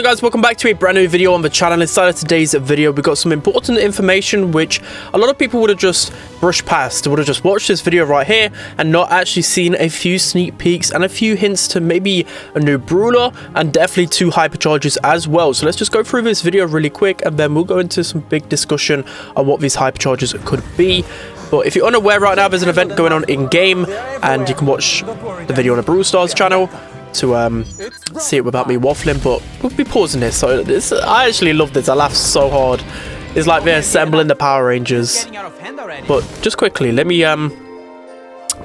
Guys, welcome back to a brand new video on the channel. Inside of today's video we got some important information which a lot of people would have just brushed past, would have just watched this video right here and not actually seen a few sneak peeks and a few hints to maybe a new brawler and definitely 2 hypercharges as well. So let's just go through this video really quick and then we'll go into some big discussion on what these hypercharges could be. But if you're unaware, right now there's an event going on in game and you can watch the video on the Brawl Stars channel to see it without me waffling, but we'll be pausing this. So I actually love this. I laugh so hard. It's like they're assembling the Power Rangers. But just quickly, let me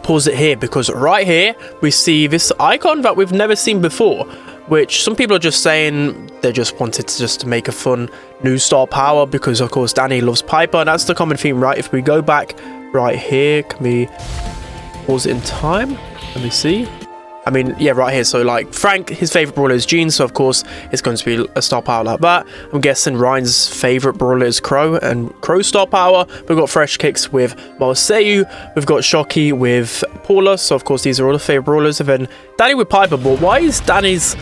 pause it here, because right here we see this icon that we've never seen before, which some people are just saying they just wanted to just make a fun new star power, because of course Danny loves Piper and that's the common theme, right? If we go back right here, can we pause it in time? Let me see. I mean, yeah, right here. So like Frank, his favorite brawler is Gene, so of course it's going to be a star power like that. I'm guessing Ryan's favorite brawler is Crow, and Crow star power. We've got Fresh Kicks with Marseille, we've got Shocky with Paula, so of course these are all the favorite brawlers. And then Danny with Piper. But why is Danny's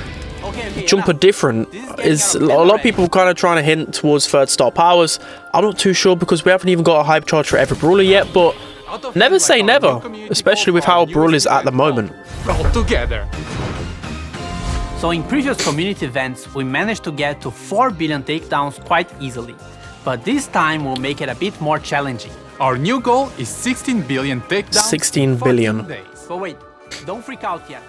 jumper different? Is a lot of people kind of trying to hint towards 3rd star powers. I'm not too sure, because we haven't even got a hype charge for every brawler yet, but never say never, especially with how Brawl is at the moment. All together. So in previous community events, we managed to get to 4 billion takedowns quite easily. But this time we'll make it a bit more challenging. Our new goal is 16 billion takedowns. 16 billion. But wait, don't freak out yet.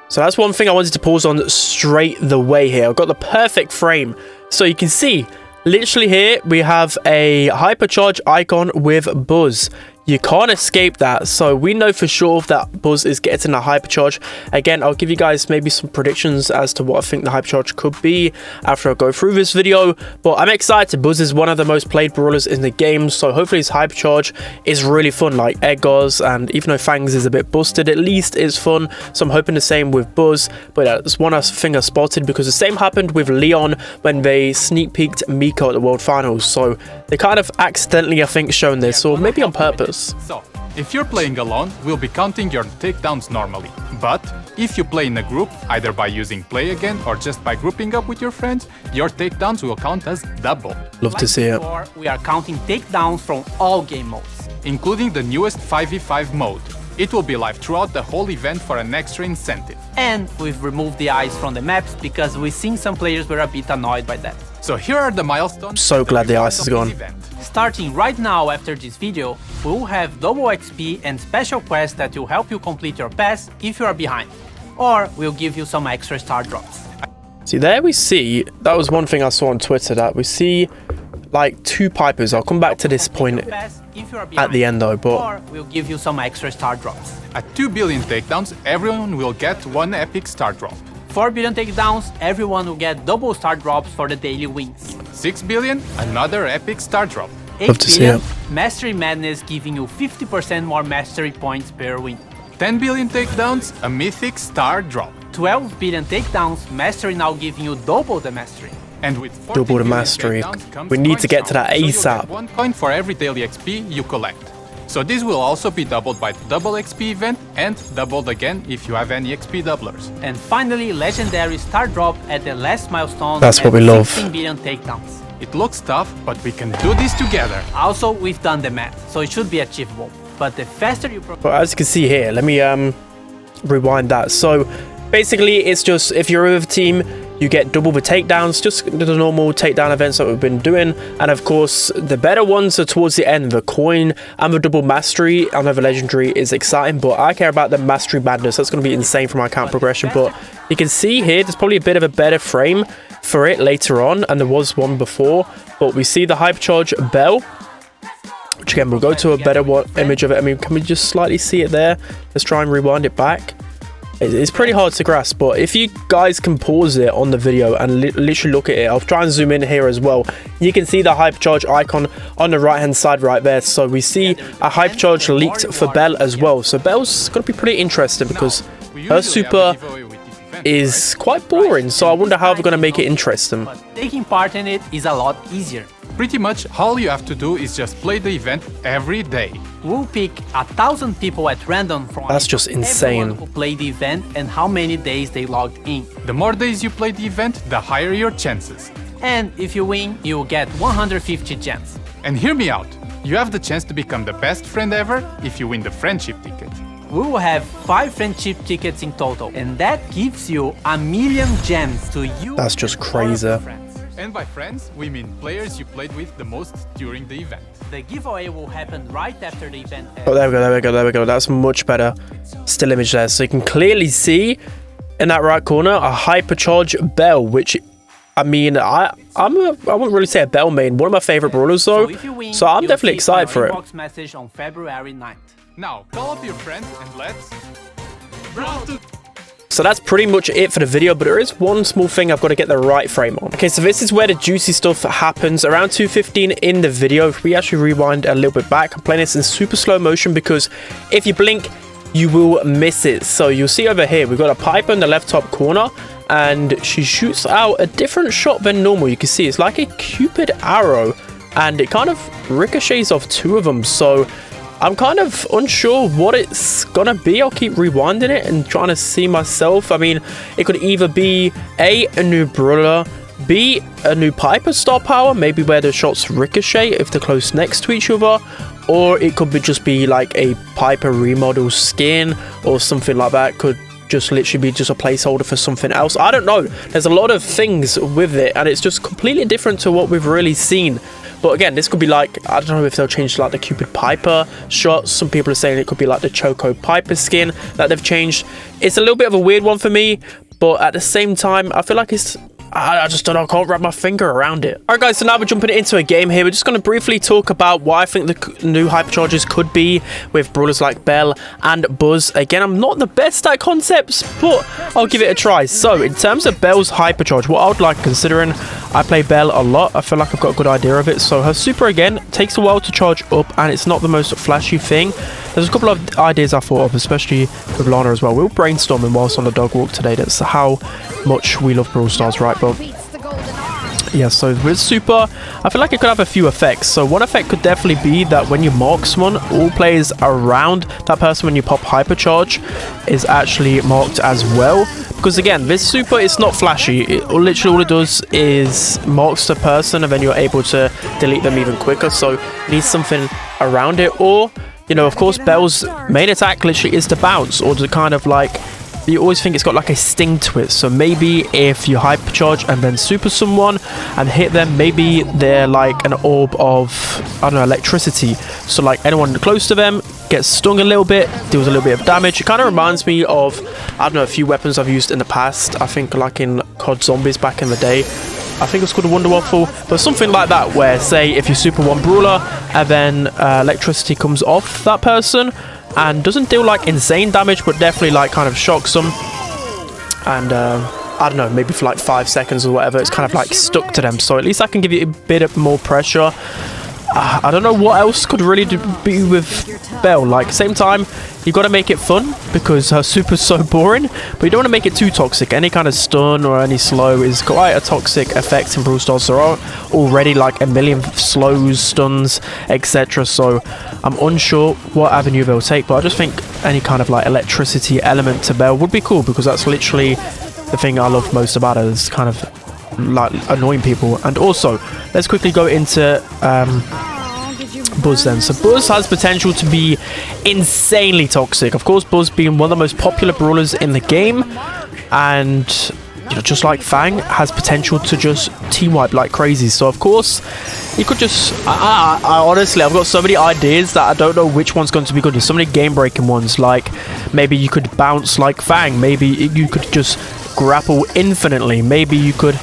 So that's one thing I wanted to pause on straight the way here. I've got the perfect frame. So you can see, literally here, we have a hypercharge icon with Buzz. You can't escape that, so we know for sure that Buzz is getting a hypercharge. Again, I'll give you guys maybe some predictions as to what I think the hypercharge could be after I go through this video, but I'm excited. Buzz is one of the most played brawlers in the game, so hopefully his hypercharge is really fun, like Edgar's, and even though Fangs is a bit busted, at least it's fun, so I'm hoping the same with Buzz. But that's one thing I spotted, because the same happened with Leon when they sneak peeked Miko at the World Finals, so they kind of accidentally, I think, shown this, or maybe on purpose. So, if you're playing alone, we'll be counting your takedowns normally. But if you play in a group, either by using play again or just by grouping up with your friends, your takedowns will count as double. Love to see it. We are counting takedowns from all game modes, including the newest 5v5 mode. It will be live throughout the whole event for an extra incentive. And we've removed the eyes from the maps because we've seen some players were a bit annoyed by that. So here are the milestones. So glad the ice is gone. Starting right now after this video, we'll have double XP and special quests that will help you complete your pass if you are behind. Or we'll give you some extra star drops. See, there we see, that was one thing I saw on Twitter, that we see like 2 Pipers. I'll come back to this point at the end though, but or we'll give you some extra star drops. At 2 billion takedowns, everyone will get 1 epic star drop. 4 billion takedowns, everyone will get double star drops for the daily wins. 6 billion, another epic star drop. 8 billion, Mastery Madness giving you 50% more mastery points per win. 10 billion takedowns, a mythic star drop. 12 billion takedowns, Mastery now giving you double the mastery. And with double the mastery, we need to get to that ASAP. 1 coin for every daily XP you collect. So this will also be doubled by the double XP event and doubled again if you have any XP doublers. And finally, legendary star drop at the last milestone. That's what we love. 16 billion takedowns. It looks tough, but we can do this together. Also, we've done the math, so it should be achievable. But the faster you But as you can see here, let me rewind that. So basically it's just, if you're with a team, you get double the takedowns, just the normal takedown events that we've been doing. And of course, the better ones are towards the end. The coin and the double mastery. I know the legendary is exciting, but I care about the mastery madness. That's going to be insane for my account progression. But you can see here, there's probably a bit of a better frame for it later on, and there was one before. But we see the hypercharge bell, which again, we'll go to a better image of it. I mean, can we just slightly see it there? Let's try and rewind it back. It's pretty hard to grasp, but if you guys can pause it on the video and literally look at it, I'll try and zoom in here as well. You can see the hypercharge icon on the right hand side right there. So we see a hypercharge leaked for Belle as well. So Belle's going to be pretty interesting, because her super is quite boring, so I wonder how they're going to make it interesting. But taking part in it is a lot easier. Pretty much all you have to do is just play the event every day. We'll pick 1,000 people at random from That's just insane. everyone who played the event and how many days they logged in. The more days you play the event, the higher your chances. And if you win, you'll get 150 gems. And hear me out, you have the chance to become the best friend ever if you win the friendship ticket. We will have 5 friendship tickets in total, and that gives you 1,000,000 gems to use. That's just and all of crazy. your friends. And by friends, we mean players you played with the most during the event. The giveaway will happen right after the event ends. Oh, there we go, there we go, there we go. That's much better. Still image there. So you can clearly see in that right corner a hypercharge Bell, which, I mean, I wouldn't really say a Bell main. One of my favorite brawlers though. if you win, So I'm you'll definitely see our excited for it. inbox message on February 9th. Now, call up your friends and let's Brawl to So that's pretty much it for the video, but there is one small thing I've got to get the right frame on. Okay, so this is where the juicy stuff happens. Around 2:15 in the video, if we actually rewind a little bit back, I'm playing this in super slow motion because if you blink, you will miss it. So you'll see over here, we've got a Piper in the left top corner, and she shoots out a different shot than normal. You can see it's like a Cupid arrow, and it kind of ricochets off 2 of them. So I'm kind of unsure what it's gonna be. I'll keep rewinding it and trying to see myself. I mean, it could either be a new Brawler, B, a new Piper star power, maybe where the shots ricochet if they're close next to each other, or it could just be like a Piper remodel skin or something like that. Could just literally be just a placeholder for something else. I don't know. There's a lot of things with it, and it's just completely different to what we've really seen. But again, this could be like, I don't know if they'll change like the Cupid Piper shots. Some people are saying it could be like the Choco Piper skin that they've changed. It's a little bit of a weird one for me, but at the same time, I feel like it's, I just don't know, I can't wrap my finger around it. Alright guys, so now we're jumping into a game here. We're just going to briefly talk about why I think the new hypercharges could be with brawlers like Bell and Buzz. Again, I'm not the best at concepts, but I'll give it a try. So, in terms of Bell's hypercharge, what I would like, considering I play Bell a lot, I feel like I've got a good idea of it. So, her super, again, takes a while to charge up, and it's not the most flashy thing. There's a couple of ideas I thought of, especially with Lana as well. We'll brainstorming whilst on the dog walk today. That's how much we love Brawl Stars, right? But yeah, so with super, I feel like it could have a few effects. So one effect could definitely be that when you mark someone, all players around that person when you pop hypercharge is actually marked as well. Because again, this super is not flashy. Literally all it does is marks the person, and then you're able to delete them even quicker. So it needs something around it. Or, you know, of course, Bell's main attack literally is to bounce, or to kind of like, you always think it's got like a sting to it. So maybe if you hypercharge and then super someone and hit them, maybe they're like an orb of, I don't know, electricity. So like anyone close to them gets stung a little bit, deals a little bit of damage. It kind of reminds me of, I don't know, a few weapons I've used in the past. I think like in COD Zombies back in the day. I think it's called a Wonder Waffle, but something like that, where say if you super one brawler and then electricity comes off that person and doesn't deal like insane damage, but definitely like kind of shocks them, and I don't know, maybe for like 5 seconds or whatever, it's kind of like stuck to them. So at least I can give you a bit of more pressure. I don't know what else could really be with Bell. Like, same time, you've got to make it fun because her super's so boring, but you don't want to make it too toxic. Any kind of stun or any slow is quite a toxic effect in Brawl Stars. There are already like a million slows, stuns, etc. So I'm unsure what avenue they'll take, but I just think any kind of like electricity element to Bell would be cool, because that's literally the thing I love most about it, is kind of like annoying people. And also, let's quickly go into Buzz then. So Buzz has potential to be insanely toxic. Of course, Buzz being one of the most popular brawlers in the game, and you know, just like Fang, has potential to just team wipe like crazy. So of course, you could just, I honestly, I've got so many ideas that I don't know which one's going to be good. There's so many game breaking ones, like maybe you could bounce like Fang, maybe you could just grapple infinitely, maybe you could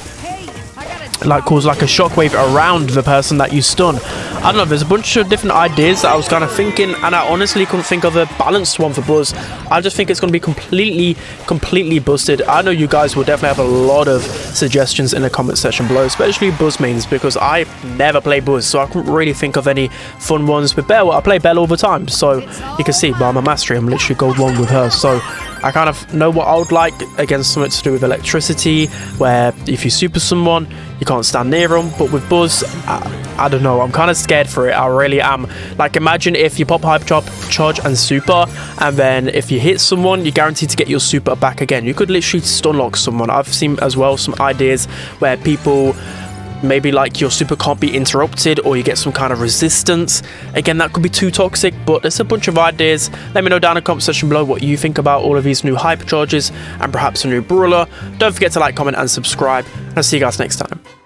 like cause like a shockwave around the person that you stun. I don't know, there's a bunch of different ideas that I was kind of thinking, and I honestly couldn't think of a balanced one for Buzz. I just think it's going to be completely busted. I know you guys will definitely have a lot of suggestions in the comment section below, especially Buzz mains, because I never play Buzz, so I couldn't really think of any fun ones. With Bell, I play Bell all the time, so you can see by my mastery, I'm literally gold 1 with her. So I kind of know what I would like against something to do with electricity, where if you super someone, you can't stand near them. But with Buzz, I don't know, I'm kind of scared for it. I really am. Like, imagine if you pop Hypercharge and super, and then if you hit someone, you're guaranteed to get your super back again. You could literally stun lock someone. I've seen as well some ideas where people, maybe like your super can't be interrupted, or you get some kind of resistance. Again, that could be too toxic, but there's a bunch of ideas. Let me know down in the comment section below what you think about all of these new hypercharges and perhaps a new brawler. Don't forget to like, comment and subscribe, and I'll see you guys next time.